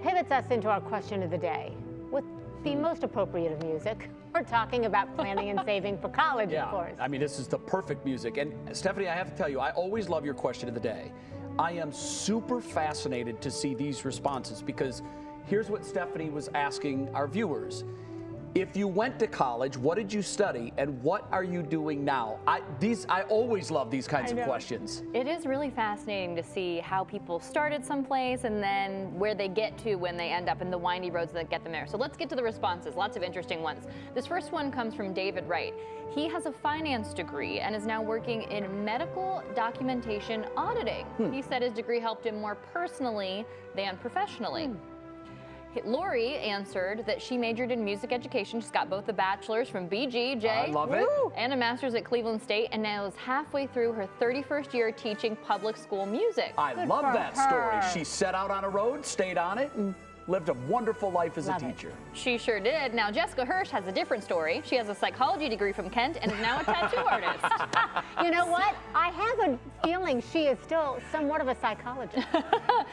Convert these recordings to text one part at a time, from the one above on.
pivots us into our question of the day with the most appropriate of music. We're talking about planning and saving for college, of course. I mean, this is the perfect music. And Stephanie, I have to tell you, I always love your question of the day. I am super fascinated to see these responses because here's what Stephanie was asking our viewers. If you went to college, what did you study and what are you doing now? I always love these kinds of questions. It is really fascinating to see how people started someplace and then where they get to when they end up in the windy roads that get them there. So let's get to the responses, lots of interesting ones. This first one comes from David Wright. He has a finance degree and is now working in medical documentation auditing. He said his degree helped him more personally than professionally. Lori answered that she majored in music education. She's got both a bachelor's from BGJ I love it. and a master's at Cleveland State, and now is halfway through her 31st year teaching public school music. I love that story. She set out on a road, stayed on it, and lived a wonderful life as a teacher. She sure did. Now, Jessica Hirsch has a different story. She has a psychology degree from Kent and is now a tattoo artist. You know what? I have a feeling she is still somewhat of a psychologist.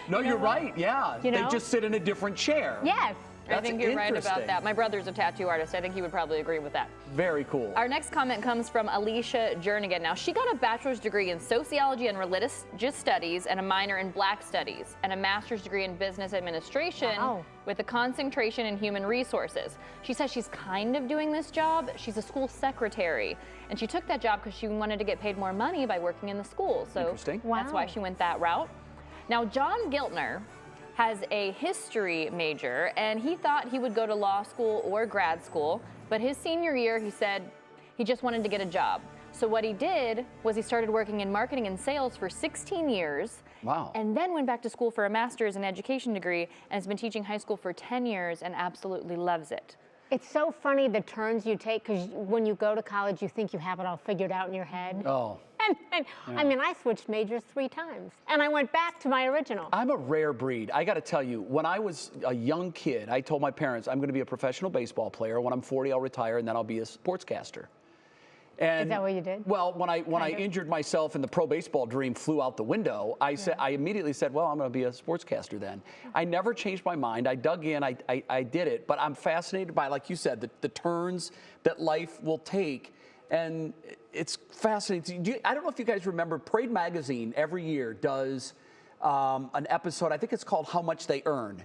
No, you're right. Yeah. You They know? just sit in a different chair. Yes. I think you're right about interesting. that. My brother's a tattoo artist. I think he would probably agree with that. Very cool. Our next comment comes from Alicia Jernigan. Now, she got a bachelor's degree in sociology and religious studies and a minor in black studies and a master's degree in business administration with a concentration in human resources. She says she's kind of doing this job. She's a school secretary, and she took that job because she wanted to get paid more money by working in the school. So Interesting. that's why she went that route. Now, John Giltner has a history major, and he thought he would go to law school or grad school, but his senior year, he said he just wanted to get a job. So what he did was he started working in marketing and sales for 16 years. Wow. And then went back to school for a master's in education degree and has been teaching high school for 10 years and absolutely loves it. It's so funny the turns you take, because when you go to college, you think you have it all figured out in your head. Oh. And I mean, I switched majors 3 times, and I went back to my original. I'm a rare breed. I got to tell you, when I was a young kid, I told my parents, I'm going to be a professional baseball player. When I'm 40, I'll retire, and then I'll be a sportscaster. And, Is that what you did? Well, when I injured myself and the pro baseball dream flew out the window, I immediately said, well, I'm going to be a sportscaster then. I never changed my mind. I dug in. I did it. But I'm fascinated by, like you said, the turns that life will take. And it's fascinating. I don't know if you guys remember, Parade Magazine every year does an episode, I think it's called How Much They Earn.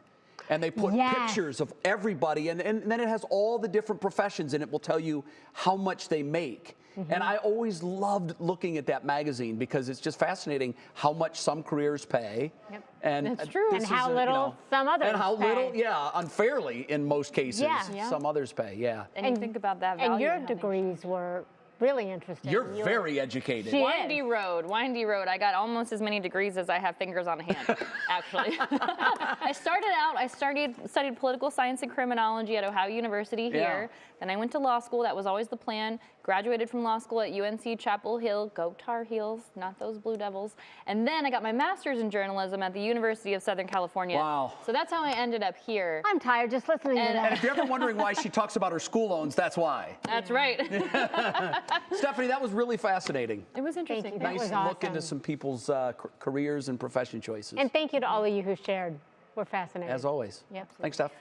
And they put pictures of everybody, and then it has all the different professions, and it will tell you how much they make. And I always loved looking at that magazine because it's just fascinating how much some careers pay. And that's true. And how little some others pay. And how pay. little, unfairly in most cases, some others pay, And you think about that value. And your degrees were really interesting. You're very educated. Windy road. I got almost as many degrees as I have fingers on a hand, actually. I studied political science and criminology at Ohio University here. Then I went to law school. That was always the plan. Graduated from law school at UNC Chapel Hill. Go Tar Heels, not those Blue Devils. And then I got my master's in journalism at the University of Southern California. Wow. So that's how I ended up here. I'm tired just listening to that. And if you're ever wondering why she talks about her school loans, that's why. That's right. Stephanie, that was really fascinating. It was interesting. Thank you. That Nice was look awesome. into some people's careers and profession choices. And thank you to all of you who shared. We're fascinated. As always. Yep. Thanks, Steph.